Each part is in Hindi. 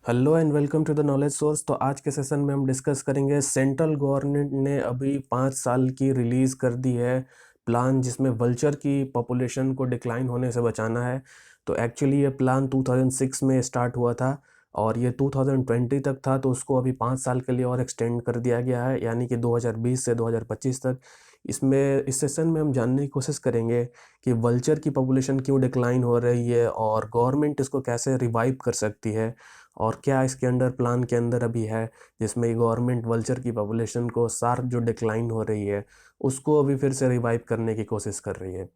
Hello and welcome to the knowledge source. तो आज के सेशन में हम डिस्कस करेंगे सेंट्रल गवर्नमेंट ने अभी 5 साल की रिलीज़ कर दी है प्लान, जिसमें वल्चर की पॉपुलेशन को डिक्लाइन होने से बचाना है। तो एक्चुअली ये प्लान 2006 में स्टार्ट हुआ था और ये 2020 तक था, तो उसको अभी 5 साल के लिए और एक्सटेंड कर दिया गया है, यानी कि 2020 से 2025 तक। इसमें इस सेशन में हम जानने की कोशिश करेंगे कि वल्चर की पॉपुलेशन क्यों डिक्लाइन हो रही है और गवर्नमेंट इसको कैसे रिवाइव कर सकती है, और क्या इसके अंडर प्लान के अंदर अभी है जिसमें गवर्नमेंट वल्चर की पॉपुलेशन को शार्प जो डिक्लाइन हो रही है उसको अभी फिर से रिवाइव करने की कोशिश कर रही है।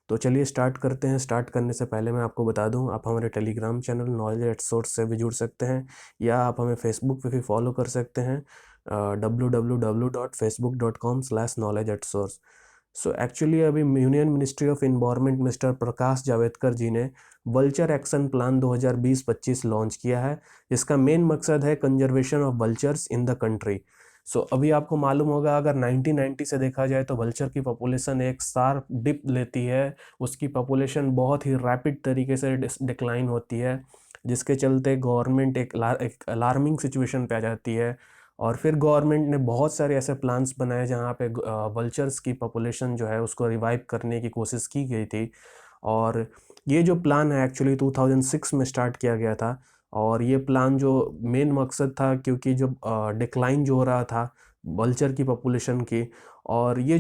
तो चलिए स्टार्ट करते हैं। स्टार्ट करने से पहले मैं आपको बता दूं, आप हमारे Telegram channel knowledge at source से भी जुड़ सकते हैं, या आप हमें फेसबुक पे भी फॉलो कर सकते हैं www.facebook.com/knowledge@source। सो एक्चुअली अभी union ministry of environment mister Prakash Javadekar ji ने वल्चर एक्शन प्लान 2020-25 लॉन्च किया है, जिसका मेन मकसद है conservation of vultures in the country. So अभी आपको मालूम होगा, अगर 1990 से देखा जाए तो वल्चर की पॉपुलेशन एक शार्प डिप लेती है, उसकी पॉपुलेशन बहुत ही रैपिड तरीके से डिक्लाइन होती है, जिसके चलते गवर्नमेंट एक अलार्मिंग सिचुएशन पे आ जाती है। और फिर गवर्नमेंट ने बहुत सारे ऐसे प्लान्स बनाए जहाँ पे वल्चर्स की पॉपुलेशन जो है उसको रिवाइव करने की कोशिश की गई थी। और ये जो प्लान है एक्चुअली 2006 में स्टार्ट किया गया था। और ये प्लान जो मेन मकसद था, क्योंकि जो डिक्लाइन जो हो रहा था वल्चर की पॉपुलेशन की, और ये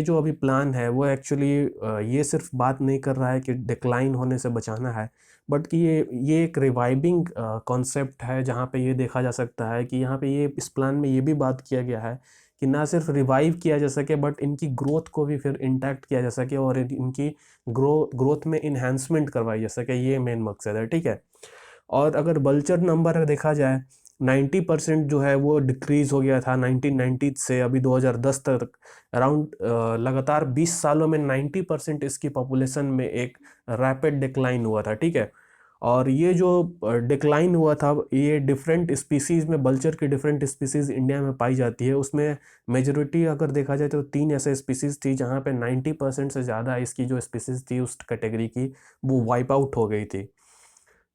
जो अभी प्लान है वो एक्चुअली ये सिर्फ बात नहीं कर रहा है कि डिक्लाइन होने से बचाना है, बट कि ये एक रिवाइविंग कॉन्सेप्ट है, जहाँ पे ये देखा जा सकता है कि यहाँ पे ये इस प्लान में ये भी बात किया गया है कि ना सिर्फ रिवाइव किया जा सके बट इनकी ग्रोथ को भी फिर इंटैक्ट किया जा सके और इनकी ग्रोथ में इन्हेंसमेंट करवाई जा सके। ये मेन मकसद है, ठीक है। और अगर वल्चर नंबर देखा जाए, 90% जो है वो डिक्रीज हो गया था 1990 से अभी 2010 तक। अराउंड लगातार 20 सालों में 90% इसकी पॉपुलेशन में एक रैपिड डिक्लाइन हुआ था, ठीक है। और ये जो डिक्लाइन हुआ था, ये डिफरेंट स्पीसीज में, वल्चर की डिफरेंट स्पीसीज इंडिया में पाई जाती है। उसमें मेजोरिटी अगर देखा जाए तो 3 ऐसे स्पीसीज थी जहाँ पे 90% से ज़्यादा इसकी जो स्पीसीज थी उस कैटेगरी की, वो वाइप आउट हो गई थी।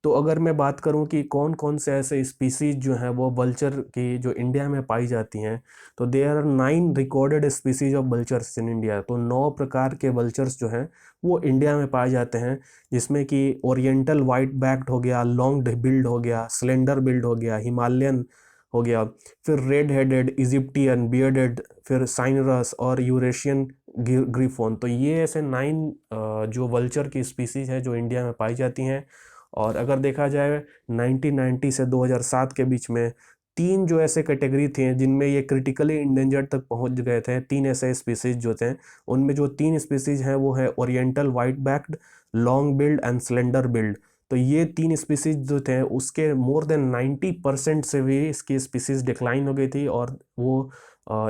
तो अगर मैं बात करूं कि कौन कौन से ऐसे स्पीसीज जो हैं वो वल्चर की जो इंडिया में पाई जाती हैं, तो there are 9 recorded species of vultures in India. तो 9 प्रकार के वल्चर्स जो हैं वो इंडिया में पाए जाते हैं, जिसमें कि ओरिएंटल वाइट बैक्ड हो गया, लॉन्ग बिल्ड हो गया, स्लेंडर बिल्ड हो गया, हिमालयन हो गया, फिर रेड हेडेड, इजिप्टियन, बियर्डेड, फिर साइनरस और यूरेशियन ग्रीफोन। तो ये ऐसे 9 जो वल्चर की स्पीसीज हैं जो इंडिया में पाई जाती हैं। और अगर देखा जाए 1990 से 2007 के बीच में 3 जो ऐसे कैटेगरी थे जिनमें ये क्रिटिकली इंडेंजर्ड तक पहुंच गए थे, 3 ऐसे स्पीसीज जो थे, उनमें जो 3 स्पीसीज हैं वो है oriental white backed, long build and slender billed. तो ये 3 स्पीसीज जो थे उसके मोर देन 90% से भी इसकी स्पीसीज डिक्लाइन हो गई थी, और वो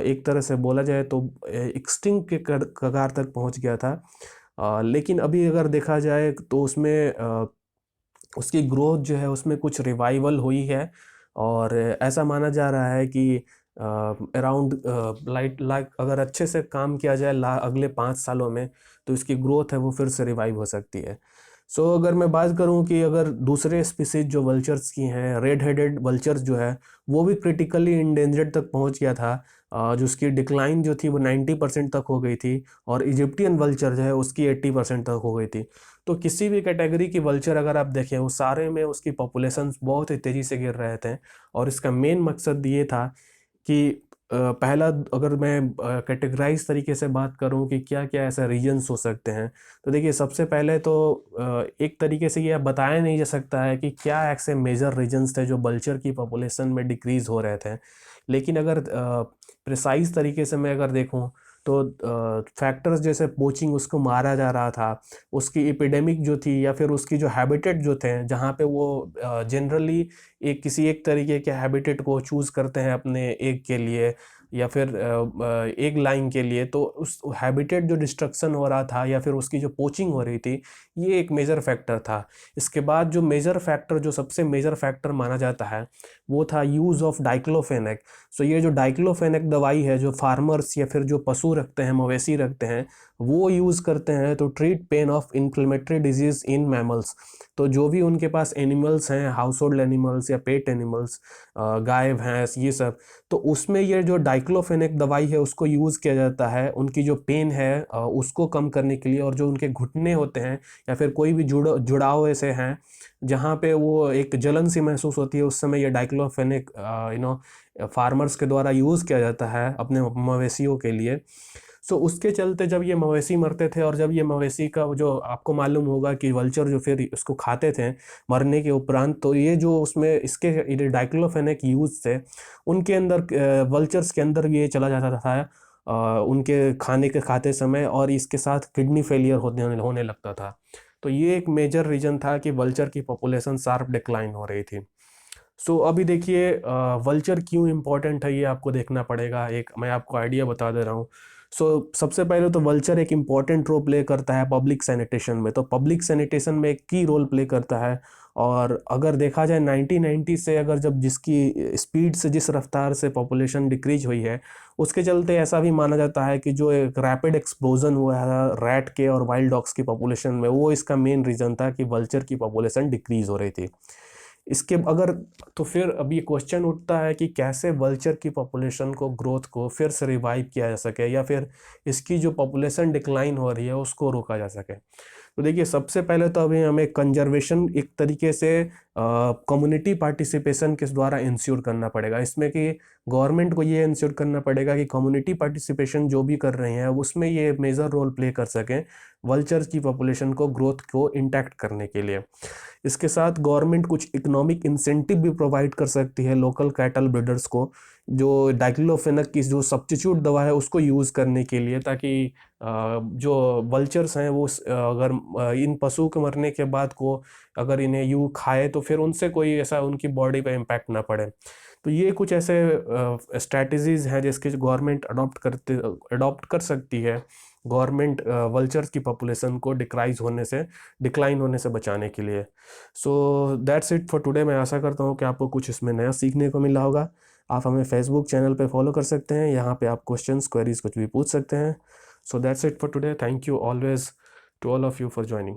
एक तरह से बोला जाए तो एक्सटिंक्ट के कगार तक पहुंच गया था। लेकिन अभी अगर देखा जाए तो उसमें उसकी ग्रोथ जो है उसमें कुछ रिवाइवल हुई है। और ऐसा माना जा रहा है कि अराउंड लाइक अगर अच्छे से काम किया जाए अगले 5 सालों में, तो इसकी ग्रोथ है वो फिर से रिवाइव हो सकती है। सो अगर मैं बात करूं कि अगर दूसरे स्पीसीज जो वल्चर्स की हैं, रेड हेडेड वल्चर्स जो है वो भी क्रिटिकली इंडेंजर्ड तक पहुंच गया था। जो उसकी डिक्लाइन जो थी वो 90% तक हो गई थी, और इजिप्टियन वल्चर जो है उसकी 80% तक हो गई थी। तो किसी भी कैटेगरी की वल्चर अगर आप देखें, वो सारे में उसकी पॉपुलेशन बहुत ही तेज़ी से गिर रहे थे। और इसका मेन मकसद ये था कि पहला, अगर मैं कैटेगराइज तरीके से बात करूं कि क्या क्या ऐसे रीजन्स हो सकते हैं, तो देखिए सबसे पहले तो एक तरीके से ये बताया नहीं जा सकता है कि क्या ऐसे मेजर रीजन्स थे जो वल्चर की पॉपुलेशन में डिक्रीज हो रहे थे। लेकिन अगर प्रिसाइज तरीके से मैं अगर देखूं तो फैक्टर्स जैसे पोचिंग, उसको मारा जा रहा था, उसकी एपिडेमिक जो थी, या फिर उसकी जो हैबिटेट जो थे जहाँ पे वो जनरली किसी एक तरीके के हैबिटेट को चूज़ करते हैं अपने एग के लिए, या फिर एग लाइंग के लिए, तो उस हैबिटेट जो डिस्ट्रक्शन हो रहा था या फिर उसकी जो पोचिंग हो रही थी, ये एक मेजर फैक्टर था। इसके बाद जो मेजर फैक्टर, जो सबसे मेजर फैक्टर माना जाता है, वो था यूज़ ऑफ डाइक्लोफेनेक। सो ये जो डाइक्लोफेनेक दवाई है, जो फार्मर्स या फिर जो पशु रखते हैं, मवेशी रखते हैं, वो यूज़ करते हैं तो treat pain of inflammatory disease in mammals. तो जो भी उनके पास एनिमल्स हैं, हाउस होल्ड एनिमल्स या पेट एनिमल्स, गाय भैंस ये सब, तो उसमें ये जो डाइक्लोफेनेक दवाई है उसको यूज़ किया जाता है उनकी जो पेन है उसको कम करने के लिए। और जो उनके घुटने होते हैं या फिर कोई भी जुड़ाव ऐसे हैं जहाँ पे वो एक जलन सी महसूस होती है, उस समय ये डाइक्लोफेनेक फार्मर्स के द्वारा यूज़ किया जाता है अपने मवेशियों के लिए। सो उसके चलते जब ये मवेशी मरते थे, और जब ये मवेशी का जो आपको मालूम होगा कि वल्चर जो फिर उसको खाते थे मरने के उपरांत, तो ये जो उसमें इसके डाइक्लोफेनेक यूज थे, उनके अंदर वल्चर्स के अंदर ये चला जाता था उनके खाने के खाते समय, और इसके साथ किडनी फेलियर होने लगता था। तो ये एक मेजर रीजन था कि वल्चर की पॉपुलेशन शार्प डिक्लाइन हो रही थी। सो अभी देखिए वल्चर क्यों इम्पोर्टेंट है ये आपको देखना पड़ेगा। एक मैं आपको आइडिया बता दे रहा हूँ। सबसे पहले तो वल्चर एक इम्पॉर्टेंट रोल प्ले करता है पब्लिक सैनिटेशन में। तो पब्लिक सैनिटेशन में एक की रोल प्ले करता है। और अगर देखा जाए 1990 से, अगर जब जिसकी स्पीड से, जिस रफ्तार से पॉपुलेशन डिक्रीज हुई है, उसके चलते ऐसा भी माना जाता है कि जो एक रैपिड एक्सप्लोजन हुआ है रैट के और वाइल्ड डॉग्स की पॉपुलेशन में, वो इसका मेन रीज़न था कि वल्चर की पॉपुलेशन डिक्रीज हो रही थी। इसके अगर तो फिर अभी क्वेश्चन उठता है कि कैसे वल्चर की पॉपुलेशन को, ग्रोथ को फिर से रिवाइव किया जा सके, या फिर इसकी जो पॉपुलेशन डिक्लाइन हो रही है उसको रोका जा सके। तो देखिए सबसे पहले तो अभी हमें कंजर्वेशन एक तरीके से कम्युनिटी पार्टिसिपेशन के द्वारा इंश्योर करना पड़ेगा। इसमें कि गवर्नमेंट को ये इंश्योर करना पड़ेगा कि कम्युनिटी पार्टिसिपेशन जो भी कर रहे हैं उसमें ये मेजर रोल प्ले कर सकें वल्चर्स की पॉपुलेशन को, ग्रोथ को इंटैक्ट करने के लिए। इसके साथ गवर्नमेंट कुछ इकोनॉमिक इंसेंटिव भी प्रोवाइड कर सकती है लोकल कैटल ब्रीडर्स को, जो डाइक्लोफेनेक की जो सब्स्टिट्यूट दवा है उसको यूज़ करने के लिए, ताकि जो वल्चर्स हैं वो अगर इन पशु के मरने के बाद को अगर इन्हें यूँ खाए तो फिर उनसे कोई ऐसा उनकी बॉडी पे इम्पैक्ट ना पड़े। तो ये कुछ ऐसे स्ट्रैटेजीज हैं जिसके गवर्नमेंट अडॉप्ट कर सकती है गवर्नमेंट वल्चर्स की पॉपुलेशन को डिक्लाइन होने से बचाने के लिए। सो दैट्स इट फॉर टुडे। मैं आशा करता हूँ कि आपको कुछ इसमें नया सीखने को मिला होगा। आप हमें फेसबुक चैनल पे फॉलो कर सकते हैं, यहाँ पे आप क्वेश्चंस, क्वेरीज कुछ भी पूछ सकते हैं। So that's it for today. Thank you always to all of you for joining.